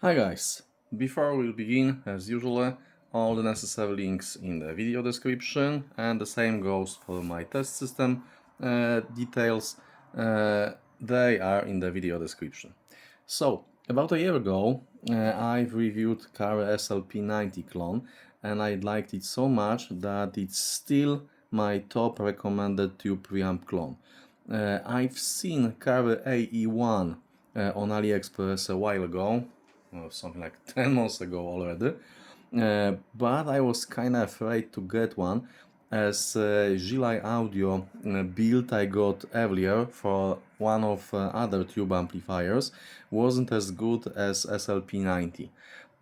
Hi guys, before we begin, as usual, all the necessary links in the video description, and the same goes for my test system details, they are in the video description. So, about a year ago, I've reviewed Cary SLP-90 clone, and I liked it so much that it's still my top recommended tube preamp clone. I've seen Cary AE-1 on AliExpress a while ago, something like 10 months ago already, but I was kind of afraid to get one, as July Audio build I got earlier for one of other tube amplifiers wasn't as good as SLP-90.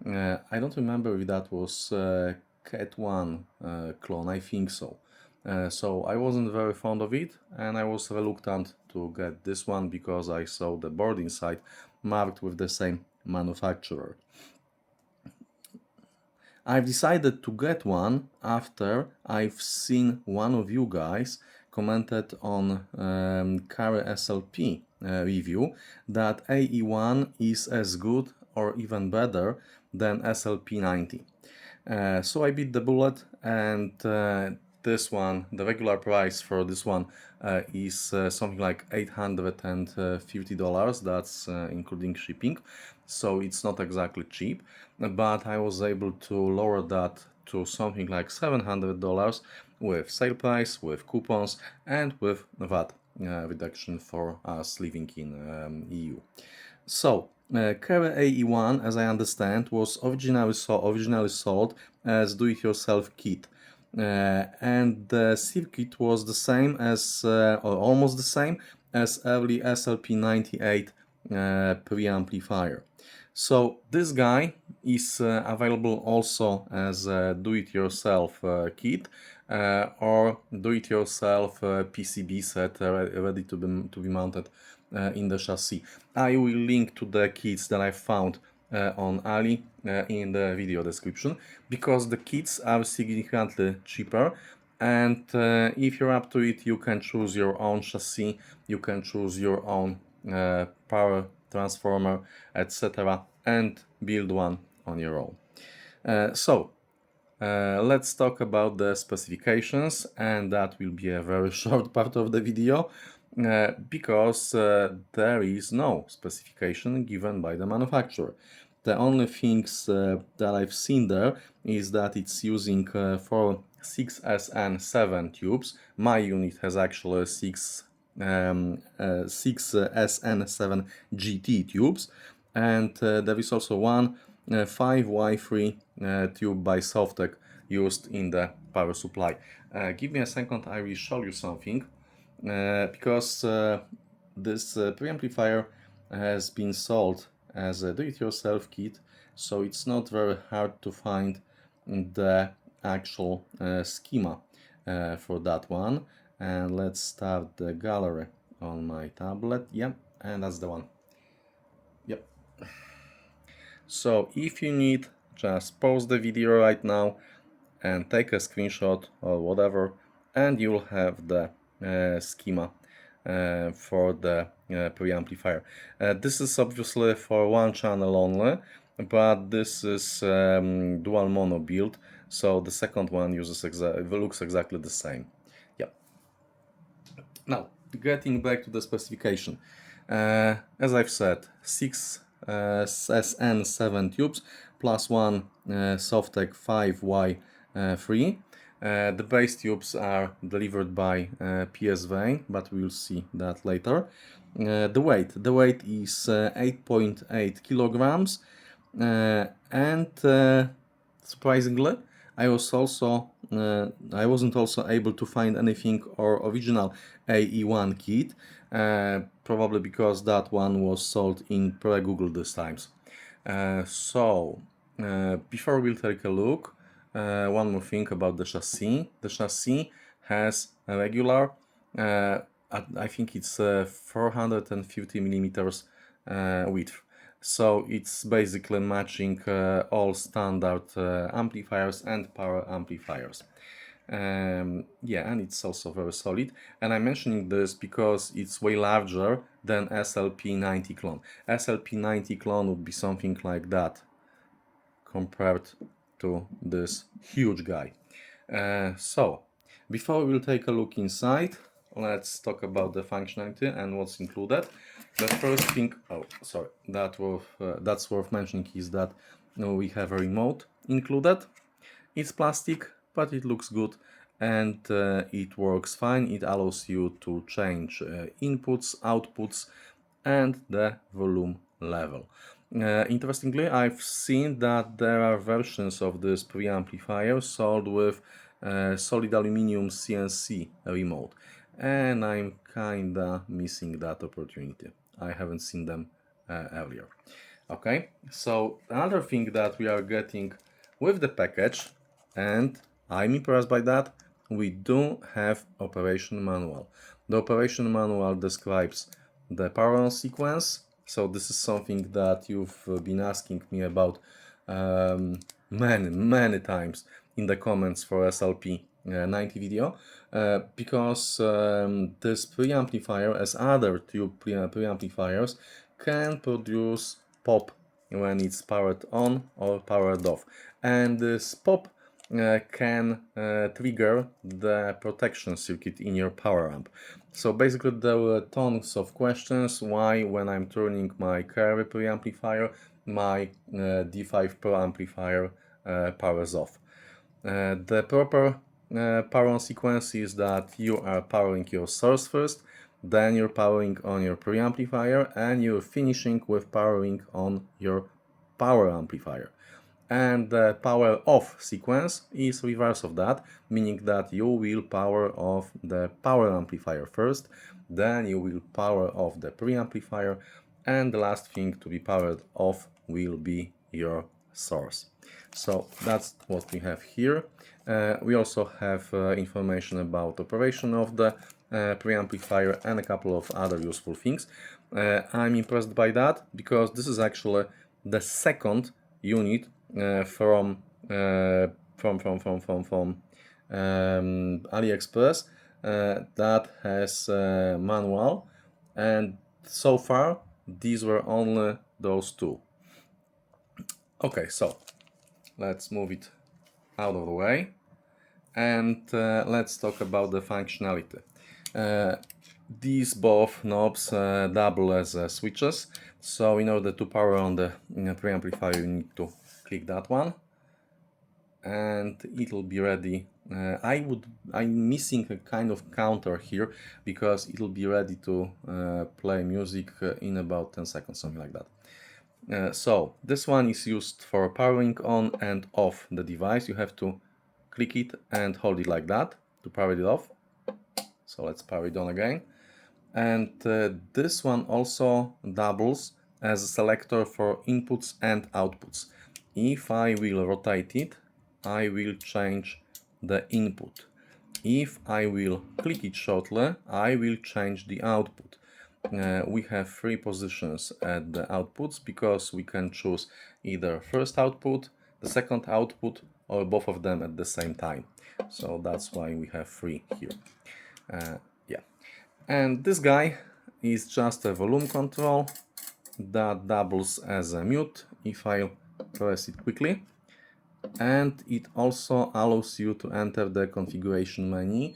I don't remember if that was Cat1 clone, I think so. So I wasn't very fond of it, and I was reluctant to get this one because I saw the board inside marked with the same manufacturer. I've decided to get one after I've seen one of you guys commented on Cary SLP review that AE1 is as good or even better than SLP-90. So I bit the bullet, and this one, the regular price for this one is something like $850. That's including shipping, so it's not exactly cheap, but I was able to lower that to something like $700 with sale price, with coupons, and with VAT reduction for us living in EU. So, Cary AE-1, as I understand, was originally sold as do-it-yourself kit, and the circuit was the same as, or almost the same as early SLP-98 preamplifier. So this guy is available also as a do-it-yourself kit or do-it-yourself PCB set ready to be mounted in the chassis. I will link to the kits that I found on Ali in the video description, because the kits are significantly cheaper, and if you're up to it, you can choose your own chassis, you can choose your own power transformer, etc., and build one on your own. Let's talk about the specifications, and that will be a very short part of the video, because there is no specification given by the manufacturer. The only things that I've seen there is that it's using 4 6SN7 tubes. My unit has actually 6 SN7 GT tubes, and there is also one 5Y3 tube by Softec used in the power supply. Give me a second, I will show you something, because this preamplifier has been sold as a do-it-yourself kit, so it's not very hard to find the actual schema for that one. And let's start the gallery on my tablet. Yep, and that's the one. Yep. So if you need, just pause the video right now and take a screenshot or whatever, and you'll have the schema for the preamplifier. This is obviously for one channel only, but this is dual mono build, so the second one looks exactly the same. Yep. Now, getting back to the specification, as I've said, 6 SN7 tubes plus one Softec 5Y3. The base tubes are delivered by PSVANE, but we'll see that later. The weight is 8.8 kilograms, and surprisingly, I wasn't also able to find anything or original AE1 kit, probably because that one was sold in pre-Google these times. Before we'll take a look, one more thing about the chassis. The chassis has a regular, I think it's 450 millimeters width. So it's basically matching all standard amplifiers and power amplifiers. Yeah, and it's also very solid. And I'm mentioning this because it's way larger than SLP-90 clone. SLP-90 clone would be something like that compared to this huge guy. So, before we'll take a look inside, let's talk about the functionality and what's included. The first thing, that's worth mentioning is that we have a remote included. It's plastic, but it looks good and it works fine. It allows you to change inputs, outputs, and the volume level. Interestingly, I've seen that there are versions of this preamplifier sold with solid aluminum CNC remote, and I'm kinda missing that opportunity. I haven't seen them earlier. Okay, so another thing that we are getting with the package, and I'm impressed by that, we do have operation manual. The operation manual describes the power on sequence. So this is something that you've been asking me about many times in the comments for SLP-90 video, because this preamplifier, as other tube preamplifiers, can produce pop when it's powered on or powered off, and this pop can trigger the protection circuit in your power amp. So basically there were tons of questions why when I'm turning my Cary preamplifier, my D5 Pro amplifier powers off. The proper power on sequence is that you are powering your source first, then you're powering on your preamplifier, and you're finishing with powering on your power amplifier. And the power off sequence is reverse of that, meaning that you will power off the power amplifier first, then you will power off the preamplifier, and the last thing to be powered off will be your source. So that's what we have here. We also have information about operation of the preamplifier and a couple of other useful things. I'm impressed by that because this is actually the second unit from AliExpress that has manual, and so far these were only those two. Okay, so let's move it out of the way and let's talk about the functionality. These both knobs double as switches, so in order to power on the preamplifier you need to click that one and it'll be ready. I'm missing a kind of counter here because it'll be ready to play music in about 10 seconds, something like that. So this one is used for powering on and off the device. You have to click it and hold it like that to power it off. So let's power it on again. And this one also doubles as a selector for inputs and outputs. If I will rotate it, I will change the input. If I will click it shortly, I will change the output. We have three positions at the outputs because we can choose either first output, the second output, or both of them at the same time. So that's why we have three here. Yeah, and this guy is just a volume control that doubles as a mute if I press it quickly, and it also allows you to enter the configuration menu.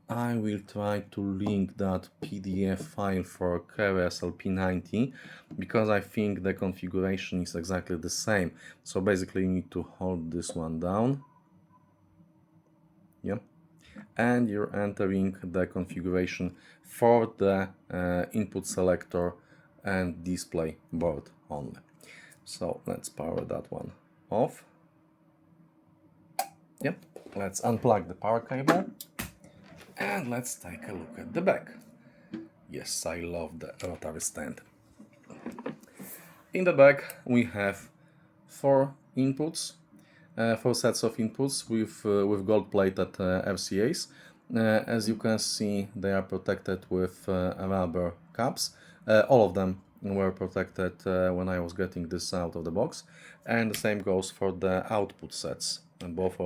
I will try to link that PDF file for Cary SLP-90 because I think the configuration is exactly the same. So basically you need to hold this one down. Yeah. And you're entering the configuration for the input selector and display board only. So let's power that one off. Yep, let's unplug the power cable and let's take a look at the back. Yes, I love the rotary stand. In the back we have four inputs, four sets of inputs with gold-plated RCAs. As you can see, they are protected with rubber caps. All of them were protected when I was getting this out of the box, and the same goes for the output sets. And both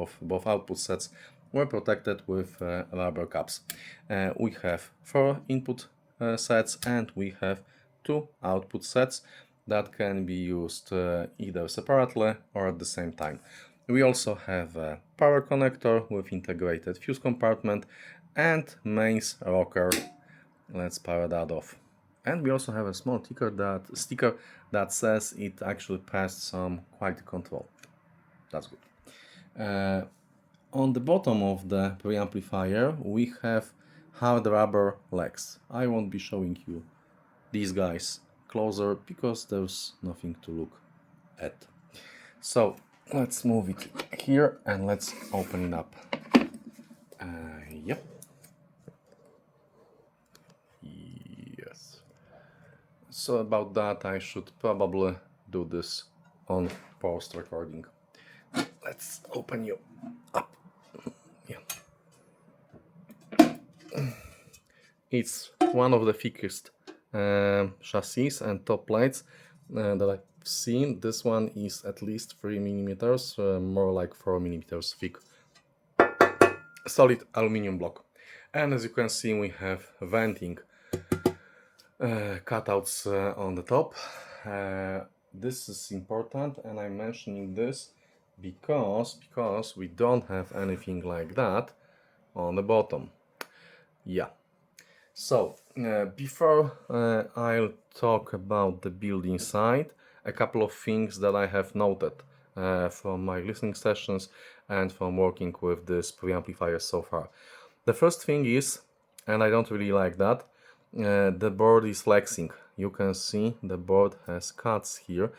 output sets were protected with rubber caps. We have 4 input sets and we have 2 output sets that can be used either separately or at the same time. We also have a power connector with integrated fuse compartment and mains rocker. Let's power that off. And we also have a small sticker that says it actually passed some quality control. That's good. On the bottom of the preamplifier we have hard rubber legs. I won't be showing you these guys closer because there's nothing to look at. So let's move it here and let's open it up. Yep. Yes. So about that I should probably do this on post recording. Let's open you up. Yeah. It's one of the thickest chassis and top plates that I've seen. This one is at least 3 millimeters, more like 4 millimeters thick. Solid aluminium block. And as you can see, we have venting cutouts on the top. This is important, and I'm mentioning this because we don't have anything like that on the bottom. Yeah. So before I'll talk about the build inside, a couple of things that I have noted from my listening sessions and from working with this preamplifier so far. The first thing is, and I don't really like that, the board is flexing. You can see the board has cuts here,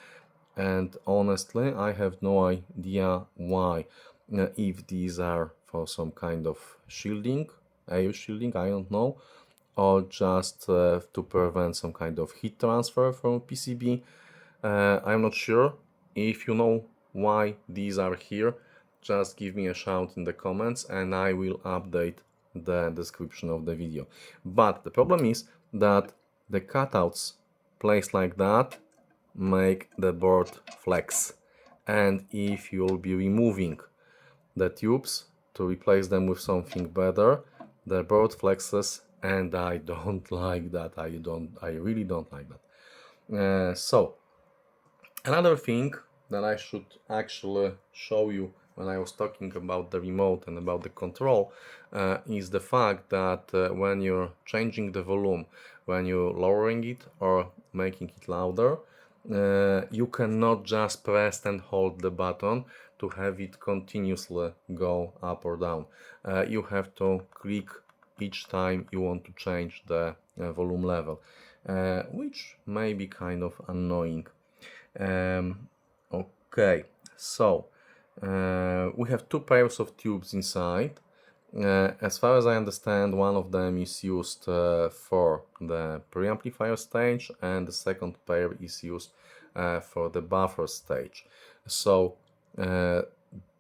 and honestly I have no idea why. If these are for some kind of shielding, air shielding, I don't know, or just to prevent some kind of heat transfer from PCB. I'm not sure. If you know why these are here, just give me a shout in the comments and I will update the description of the video. But the problem is that the cutouts placed like that make the board flex, and if you'll be removing the tubes to replace them with something better, the board flexes, and I don't like that. I really don't like that. So another thing that I should actually show you when I was talking about the remote and about the control is the fact that when you're changing the volume, when you're lowering it or making it louder, you cannot just press and hold the button to have it continuously go up or down. You have to click each time you want to change the volume level, which may be kind of annoying. Okay, so we have 2 pairs of tubes inside. As far as I understand, one of them is used for the preamplifier stage and the second pair is used for the buffer stage. So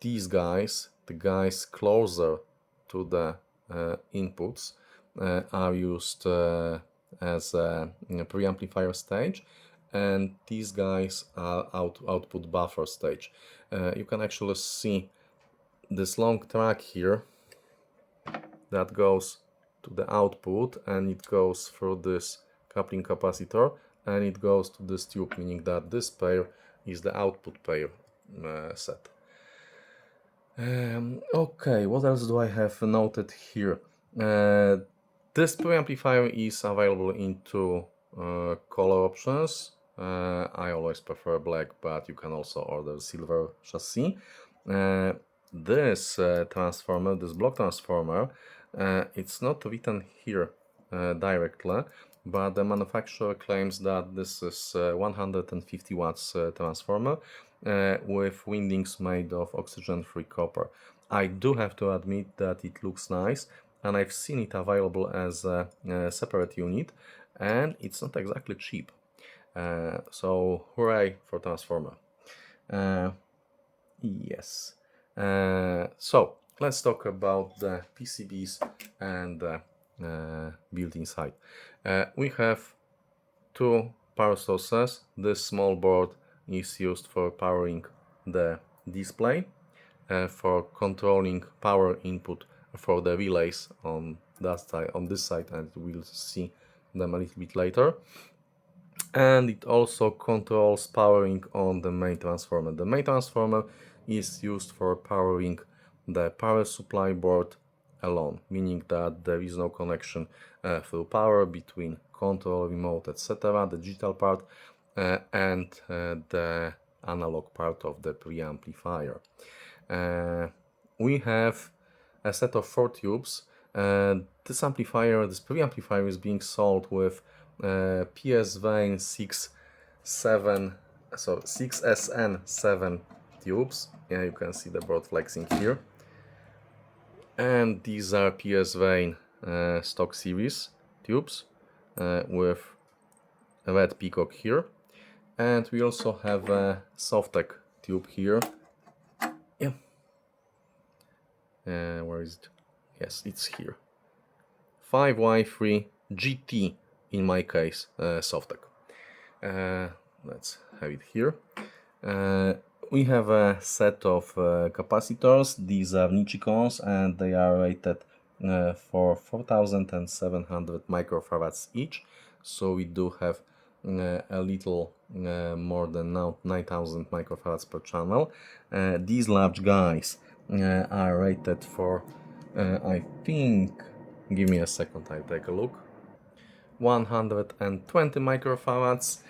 these guys, the guys closer to the inputs, are used as a preamplifier stage, and these guys are output buffer stage. You can actually see this long track here that goes to the output, and it goes through this coupling capacitor and it goes to this tube, meaning that this pair is the output pair set. Okay, what else do I have noted here? This preamplifier is available in 2 color options. I always prefer black, but you can also order silver chassis. This transformer, this block transformer, it's not written here directly, but the manufacturer claims that this is 150 watts transformer with windings made of oxygen-free copper. I do have to admit that it looks nice, and I've seen it available as a separate unit, and it's not exactly cheap. So hooray for transformer. Yes. So let's talk about the PCBs and the built inside. We have 2 power sources. This small board is used for powering the display, for controlling power input for the relays on that side, on this side, and we'll see them a little bit later. And it also controls powering on the main transformer. The main transformer is used for powering the power supply board alone, meaning that there is no connection through power between control, remote, etc., the digital part, and the analog part of the preamplifier. We have a set of 4 tubes. This preamplifier is being sold with PSVANE 6SN7 tubes. Yeah, you can see the board flexing here. And these are PSVANE stock series tubes with a red peacock here. And we also have a Softec tube here. Yeah. Where is it? Yes, it's here. 5Y3 GT in my case, Softec. Let's have it here. We have a set of capacitors. These are Nichicons and they are rated for 4700 microfarads each. So we do have a little more than 9000 microfarads per channel. These large guys are rated for, I think, give me a second, I'll take a look, 120 microfarads.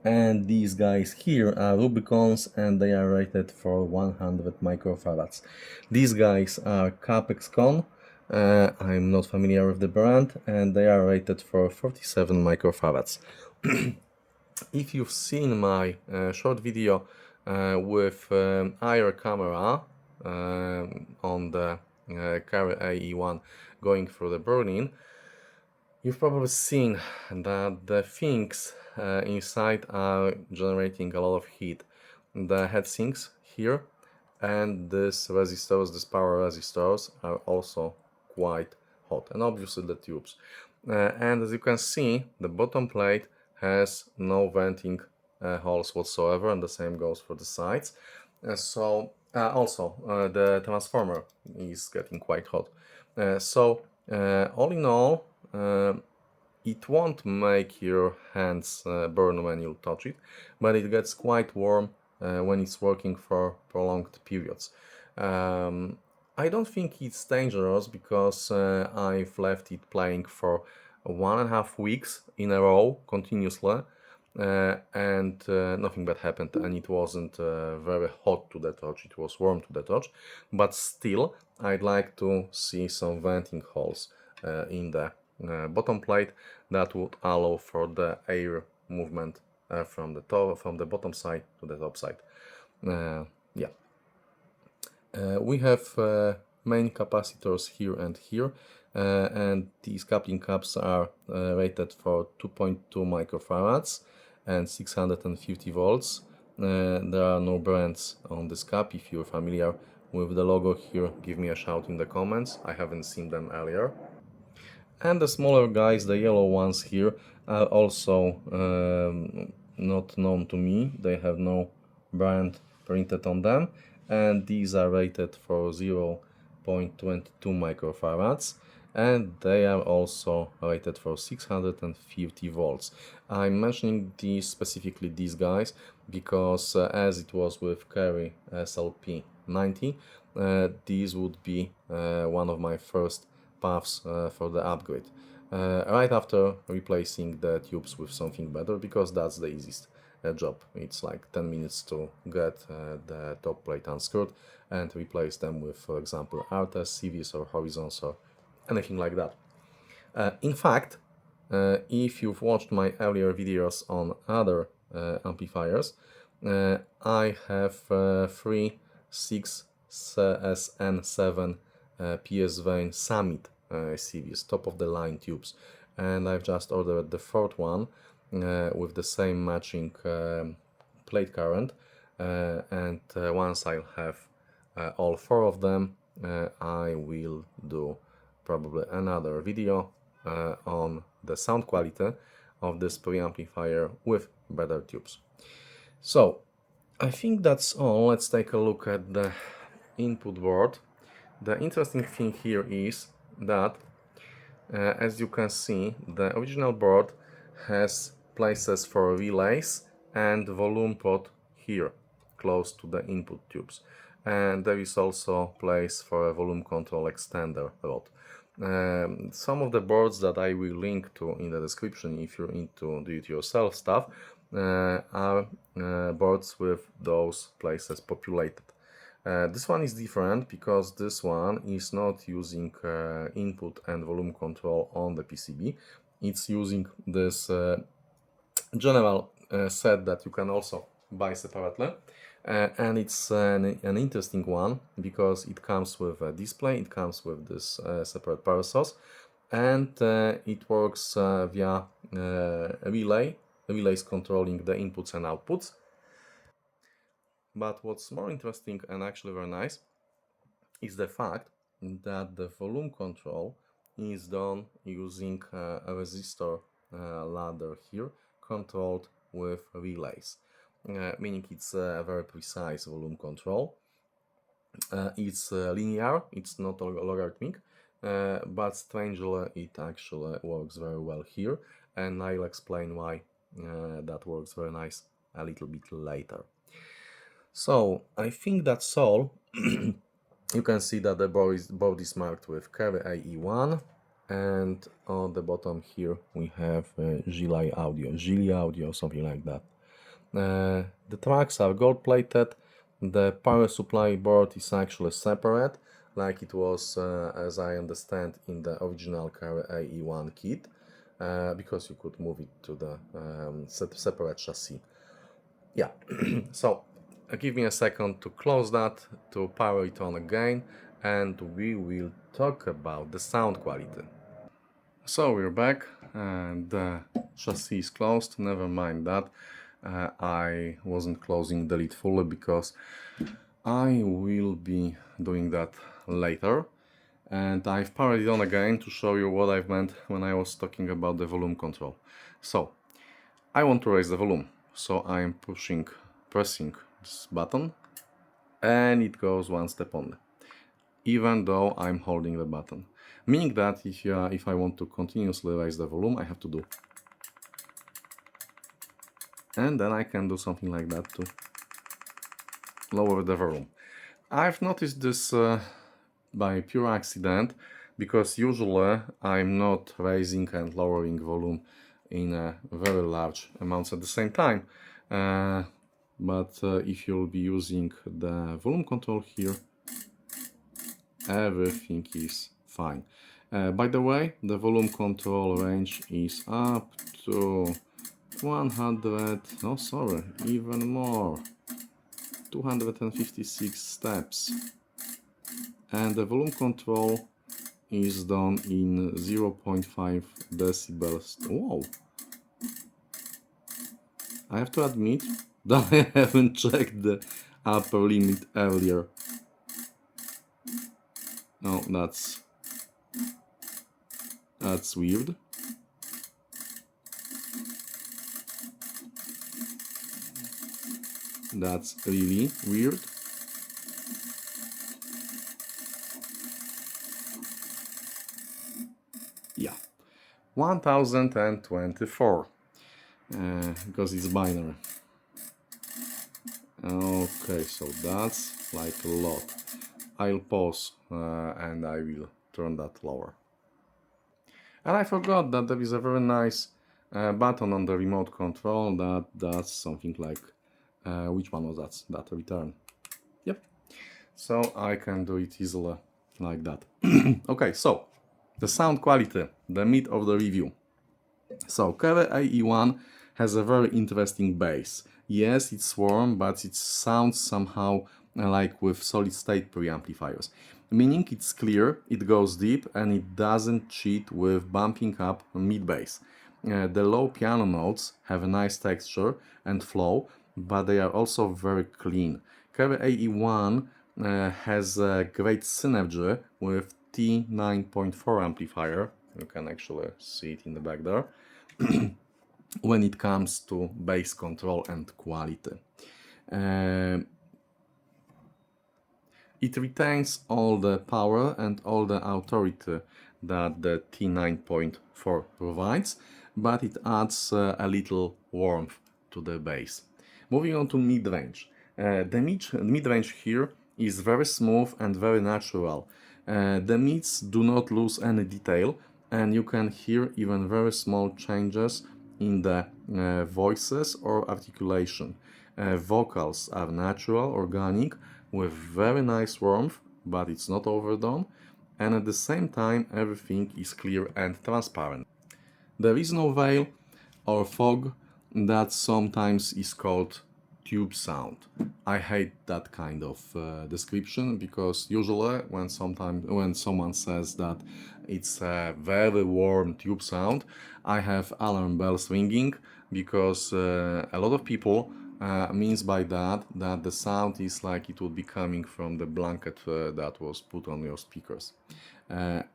And these guys here are Rubicons and they are rated for 100 microfarads. These guys are CapexCon. I'm not familiar with the brand, and they are rated for 47 microfarads. If you've seen my short video with IR camera on the Cary AE-1 going through the burn-in, you've probably seen that the things inside are generating a lot of heat. The heatsinks here and these resistors, these power resistors, are also quite hot, and obviously the tubes. And as you can see, the bottom plate has no venting holes whatsoever, and the same goes for the sides. So also the transformer is getting quite hot. All in all, it won't make your hands burn when you touch it, but it gets quite warm when it's working for prolonged periods. I don't think it's dangerous because I've left it playing for 1.5 weeks in a row continuously, and nothing bad happened, and it wasn't very hot to the touch, it was warm to the touch, but still I'd like to see some venting holes in the bottom plate that would allow for the air movement from the bottom side to the top side. We have main capacitors here and here, and these coupling caps are rated for 2.2 microfarads and 650 volts. There are no brands on this cap. If you're familiar with the logo here, give me a shout in the comments. I haven't seen them earlier. And the smaller guys, the yellow ones here, are also not known to me. They have no brand printed on them, and these are rated for 0.22 microfarads, and they are also rated for 650 volts. I'm mentioning these specifically, these guys, because as it was with Cary SLP-90, these would be one of my first paths for the upgrade, right after replacing the tubes with something better, because that's the easiest job. It's like 10 minutes to get the top plate unscrewed and replace them with, for example, RTES, CVs or Horizons or anything like that. In fact, if you've watched my earlier videos on other amplifiers, I have 3 6SN7 PSVANE Summit CVs, top of the line tubes, and I've just ordered the 4th one with the same matching plate current, and once I'll have all 4 of them, I will do probably another video on the sound quality of this preamplifier with better tubes. So I think that's all. Let's take a look at the input board. The interesting thing here is that as you can see, the original board has places for relays and volume pot here, close to the input tubes. And there is also place for a volume control extender rod. Some of the boards that I will link to in the description if you're into do-it-yourself stuff are boards with those places populated. This one is different because this one is not using input and volume control on the PCB. It's using this general set that you can also buy separately. And it's an interesting one because it comes with a display, it comes with this separate power source, and it works via relays controlling the inputs and outputs. But what's more interesting and actually very nice is the fact that the volume control is done using a resistor ladder here controlled with relays, meaning it's a very precise volume control. It's linear, it's not logarithmic, but strangely it actually works very well here, and I'll explain why that works very nice a little bit later. So I think that's all. You can see that the board is marked with Cary AE-1, and on the bottom here we have Gili audio, something like that. The tracks are gold plated. The power supply board is actually separate, like it was, as I understand, in the original Cary AE-1 kit, because you could move it to the separate chassis. Yeah, so give me a second to close that, to power it on again, and we will talk about the sound quality. So we're back, and the chassis is closed. Never mind that. I wasn't closing the lid fully because I will be doing that later. And I've powered it on again to show you what I've meant when I was talking about the volume control. So I want to raise the volume, so I'm pressing this button, and it goes one step only, even though I'm holding the button. Meaning that if I want to continuously raise the volume, I have to do. And then I can do something like that to lower the volume. I've noticed this by pure accident, because usually I'm not raising and lowering volume in very large amounts at the same time. But if you'll be using the volume control here, everything is fine. By the way, the volume control range is up to 100, no sorry, even more, 256 steps. And the volume control is done in 0.5 decibels. Whoa! I have to admit that I haven't checked the upper limit earlier. Oh, that's weird. That's really weird. Yeah, 1024, because it's binary. Okay, so that's like a lot. I'll pause and I will turn that lower. And I forgot that there is a very nice button on the remote control that does something like, which one was that? That return. Yep. So I can do it easily like that. Okay, so the sound quality, the meat of the review. So Cary AE-1 has a very interesting bass. Yes, it's warm, but it sounds somehow like with solid-state preamplifiers. Meaning it's clear, it goes deep, and it doesn't cheat with bumping up mid-bass. The low piano notes have a nice texture and flow, but they are also very clean. Cary AE-1 has a great synergy with T9.4 amplifier. You can actually see it in the back there. When it comes to bass control and quality. It It retains all the power and all the authority that the T9.4 provides, but it adds a little warmth to the bass. Moving on to mid-range. The mid-range here is very smooth and very natural. The mids do not lose any detail, and you can hear even very small changes in the voices or articulation. Vocals are natural, organic, with very nice warmth, but it's not overdone, and at the same time everything is clear and transparent. There is no veil or fog that sometimes is called tube sound. I hate that kind of description, because usually when someone says that it's a very warm tube sound, I have alarm bells ringing, because a lot of people means by that the sound is like it would be coming from the blanket that was put on your speakers.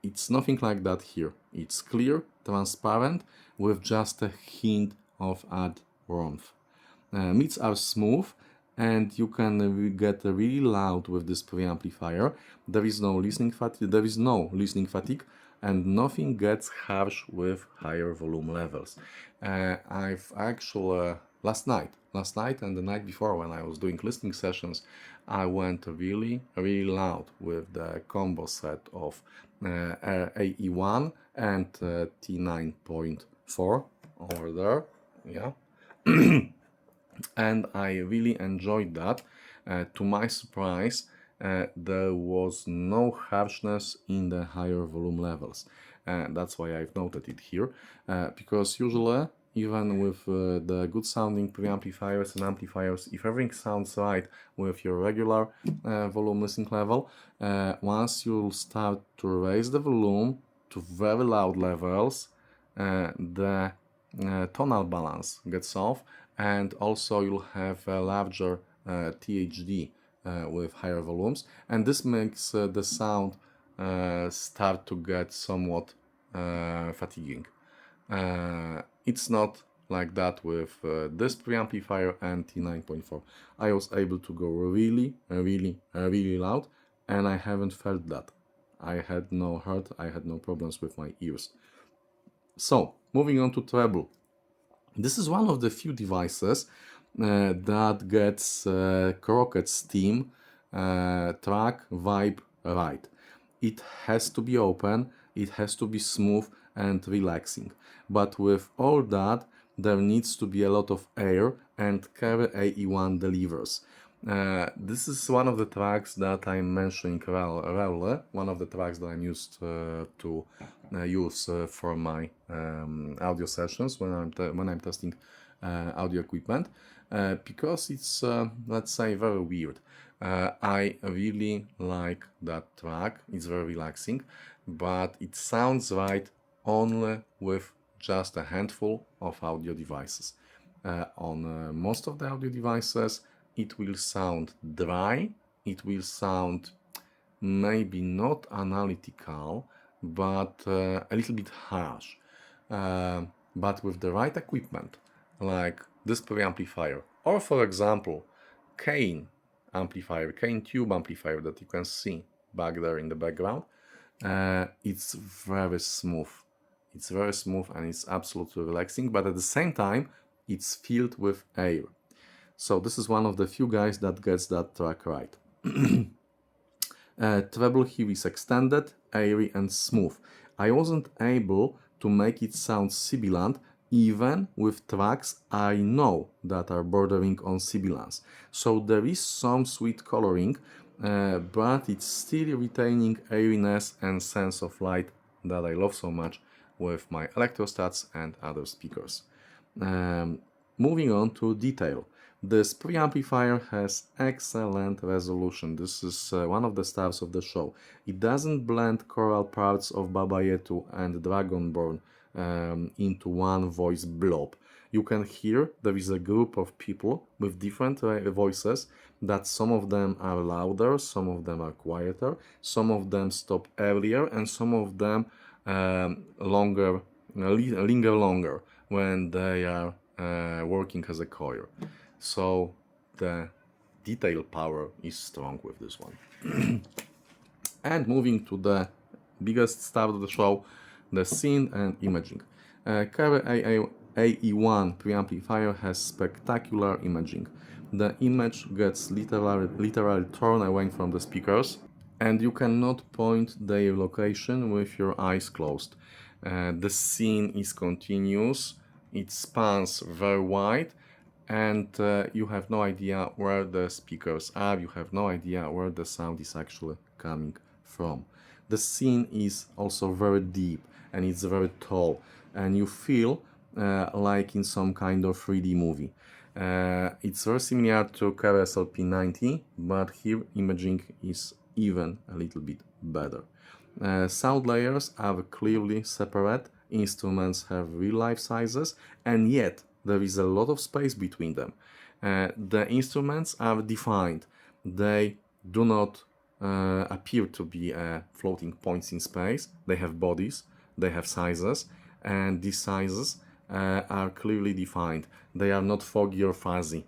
It's nothing like that here. It's clear, transparent, with just a hint of add warmth. Mids are smooth, and you can get really loud with this preamplifier. There is no listening fatigue, and nothing gets harsh with higher volume levels. I've actually last night and the night before, when I was doing listening sessions, I went really loud with the combo set of AE-1 and T9.4 over there, yeah. And I really enjoyed that. To my surprise, there was no harshness in the higher volume levels. That's why I've noted it here, because usually, even with the good sounding preamplifiers and amplifiers, if everything sounds right with your regular volume listening level, once you start to raise the volume to very loud levels, the tonal balance gets off, and also you'll have a larger THD with higher volumes, and this makes the sound start to get somewhat fatiguing. It's not like that with this preamplifier and T9.4. I was able to go really loud, and I haven't felt that. I had no hurt, I had no problems with my ears. So, moving on to treble. This is one of the few devices that gets Crockett Steam track vibe right. It has to be open, it has to be smooth and relaxing. But with all that, there needs to be a lot of air, and Cary AE-1 delivers. This is one of the tracks that I'm mentioning rarely, one of the tracks that I'm used to use for my audio sessions when I'm testing audio equipment, because it's, let's say, very weird. I really like that track, it's very relaxing, but it sounds right only with just a handful of audio devices. On most of the audio devices, it will sound dry, it will sound maybe not analytical, but a little bit harsh. But with the right equipment, like this preamplifier, or for example, Cane Tube amplifier that you can see back there in the background, it's very smooth. It's very smooth and it's absolutely relaxing, but at the same time, it's filled with air. So this is one of the few guys that gets that track right. Treble here is extended, airy and smooth. I wasn't able to make it sound sibilant even with tracks I know that are bordering on sibilance. So there is some sweet coloring, but it's still retaining airiness and sense of light that I love so much with my electrostats and other speakers. Moving on to detail. This preamplifier has excellent resolution. This is one of the stars of the show. It doesn't blend choral parts of Baba Yetu and Dragonborn into one voice blob. You can hear there is a group of people with different voices, that some of them are louder, some of them are quieter, some of them stop earlier, and some of them linger longer when they are working as a choir. So the detail power is strong with this one. And moving to the biggest star of the show, the scene and imaging. Cary AE-1 preamplifier has spectacular imaging. The image gets literally torn away from the speakers, and you cannot point their location with your eyes closed. The scene is continuous, it spans very wide, and you have no idea where the speakers are, you have no idea where the sound is actually coming from. The scene is also very deep and it's very tall, and you feel like in some kind of 3D movie. It's very similar to Cary SLP-90, but here imaging is even a little bit better. Sound layers are clearly separate, instruments have real-life sizes, and yet there is a lot of space between them. The instruments are defined. They do not appear to be floating points in space. They have bodies, they have sizes, and these sizes are clearly defined. They are not foggy or fuzzy.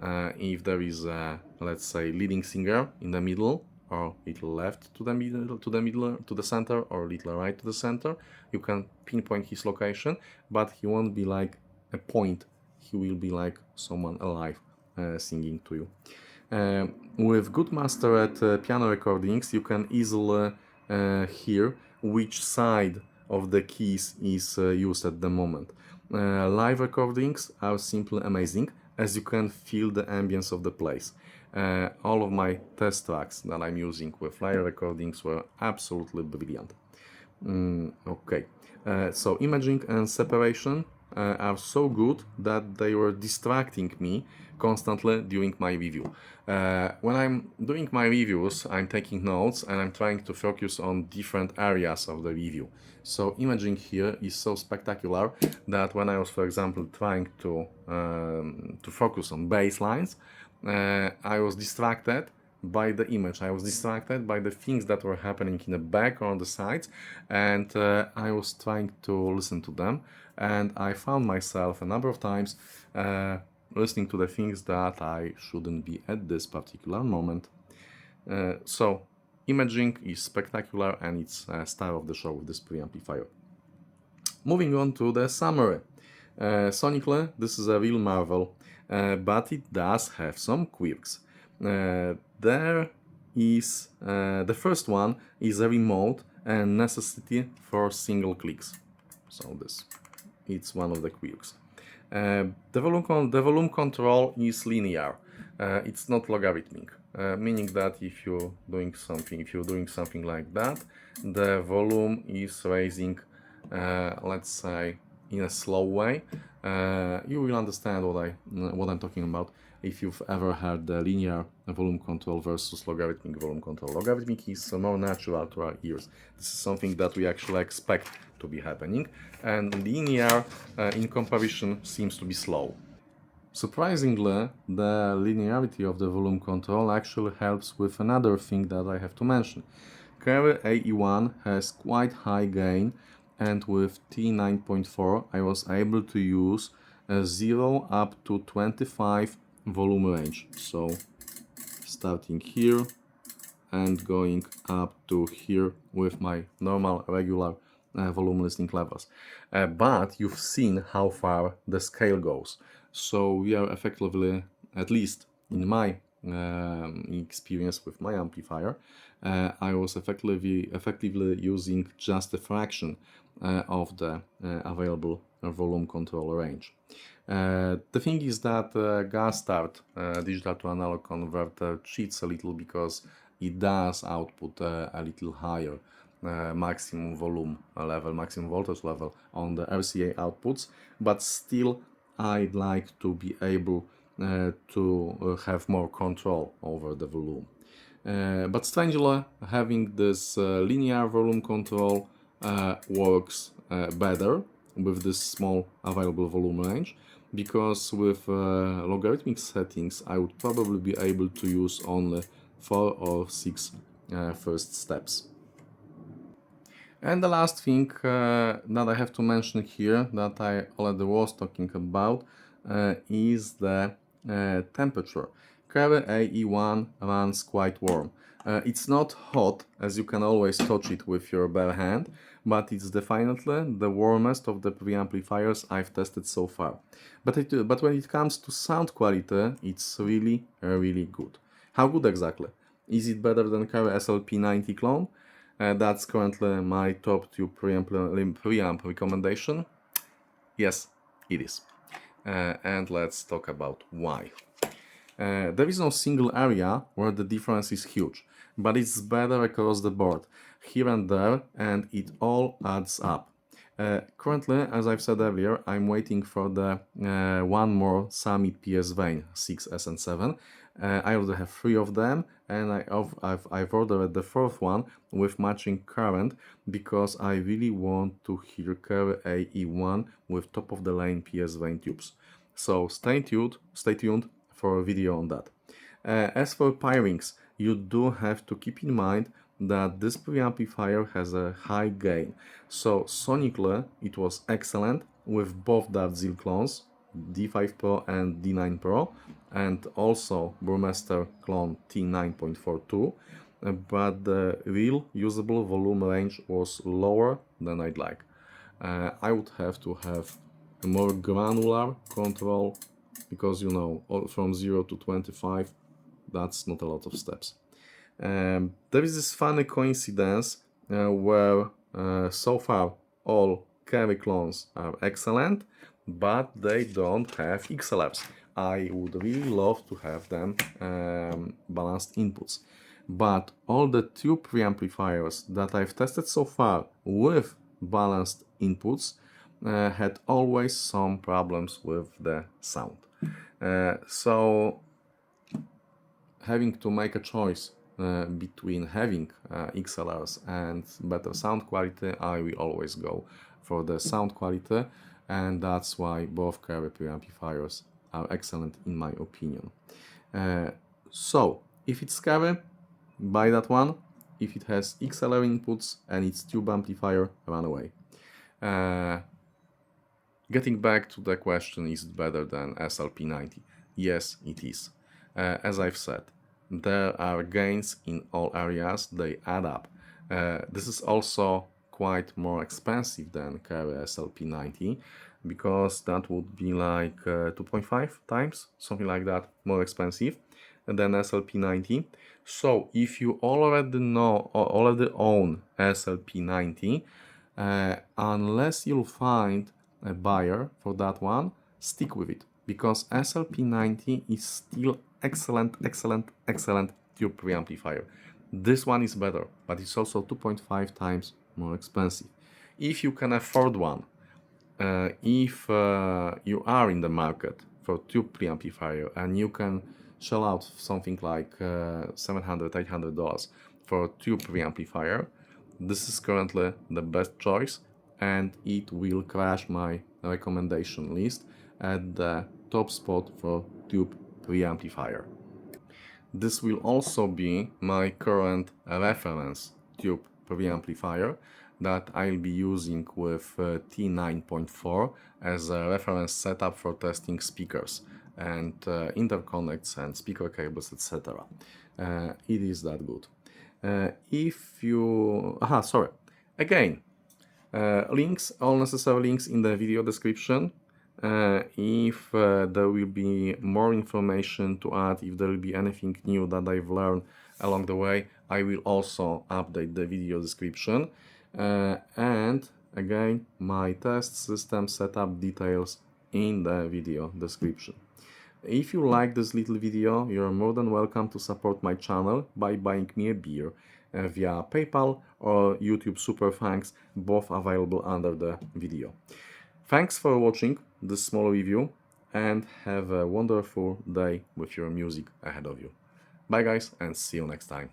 If there is a, let's say, leading singer in the middle, or little left to the middle, to the center, or little right to the center, you can pinpoint his location, but he won't be like a point. He will be like someone alive singing to you. With good master at piano recordings, you can easily hear which side of the keys is used at the moment. Live recordings are simply amazing, as you can feel the ambience of the place. All of my test tracks that I'm using with live recordings were absolutely brilliant. Okay, so imaging and separation are so good that they were distracting me constantly during my review. When I'm doing my reviews, I'm taking notes and I'm trying to focus on different areas of the review. So imaging here is so spectacular that when I was, for example, trying to focus on bass lines, I was distracted by the image. I was distracted by the things that were happening in the back or on the sides, and I was trying to listen to them, and I found myself a number of times listening to the things that I shouldn't be at this particular moment. So imaging is spectacular, and it's a star of the show with this preamplifier. Moving on to the summary. Sonically, this is a real marvel, but it does have some quirks. There is the first one is a remote and necessity for single clicks. So it's one of the quirks. The volume control is linear. It's not logarithmic, meaning that if you're doing something like that, the volume is raising, let's say, in a slow way. You will understand what I'm talking about if you've ever heard the linear volume control versus logarithmic volume control. Logarithmic is more natural to our ears. This is something that we actually expect to be happening, and linear in comparison seems to be slow. Surprisingly, the linearity of the volume control actually helps with another thing that I have to mention. Cary AE-1 has quite high gain, and with T9.4 I was able to use a 0 up to 25 volume range. So starting here and going up to here with my normal regular volume listening levels. But you've seen how far the scale goes. So we are effectively, at least in my experience with my amplifier, I was effectively using just a fraction of the available volume control range. The thing is that gas start digital to analog converter cheats a little because it does output a little higher maximum volume level, maximum voltage level on the RCA outputs, but still I'd like to be able to have more control over the volume. But strangely, having this linear volume control works better with this small available volume range, because with logarithmic settings I would probably be able to use only 4 or 6 first steps. And the last thing that I have to mention here, that I already was talking about, is the temperature. Cary AE-1 runs quite warm. It's not hot, as you can always touch it with your bare hand, but it's definitely the warmest of the preamplifiers I've tested so far. But when it comes to sound quality, it's really, really good. How good exactly? Is it better than Cary SLP-90 clone? That's currently my top tube preamp recommendation. Yes, it is. And let's talk about why. There is no single area where the difference is huge, but it's better across the board, here and there, and it all adds up. Currently, as I've said earlier, I'm waiting for the one more Summit PSVANE 6S and 7. I already have 3 of them, and I've ordered the 4th one with matching current because I really want to hear Cary AE-1 with top-of-the-line PSVANE tubes. So stay tuned for a video on that. As for pairings, you do have to keep in mind that this preamplifier has a high gain. So sonically it was excellent with both DAV clones, D5 Pro and D9 Pro, and also Burmester clone T9.42, but the real usable volume range was lower than I'd like. I would have to have a more granular control, because you know, from 0 to 25, that's not a lot of steps. There is this funny coincidence where so far all Cary clones are excellent, but they don't have XLRs. I would really love to have them balanced inputs. But all the tube preamplifiers that I've tested so far with balanced inputs had always some problems with the sound. So having to make a choice between having XLRs and better sound quality, I will always go for the sound quality, and that's why both Cary preamplifiers are excellent in my opinion. So if it's Cary, buy that one. If it has XLR inputs and it's tube amplifier, run away. Getting back to the question, is it better than SLP-90? Yes, it is. As I've said, there are gains in all areas, they add up. This is also quite more expensive than Cary SLP-90, because that would be like 2.5 times, something like that, more expensive than SLP-90. So if you already own SLP-90, unless you'll find a buyer for that one, stick with it, because SLP-90 is still excellent tube preamplifier. This one is better, but it's also 2.5 times more expensive. If you can afford one, if you are in the market for tube preamplifier and you can shell out something like $700–800 for a tube preamplifier, this is currently the best choice, and it will crash my recommendation list at the top spot for tube preamplifier. This will also be my current reference tube preamplifier that I'll be using with T9.4 as a reference setup for testing speakers and interconnects and speaker cables, etc. It is that good. If you... sorry. Again, links, all necessary links in the video description. If there will be more information to add, if there will be anything new that I've learned along the way, I will also update the video description. And again, my test system setup details in the video description. If you like this little video, you're more than welcome to support my channel by buying me a beer via PayPal or YouTube Super Thanks, both available under the video. Thanks for watching this small review, and have a wonderful day with your music ahead of you. Bye guys, and see you next time.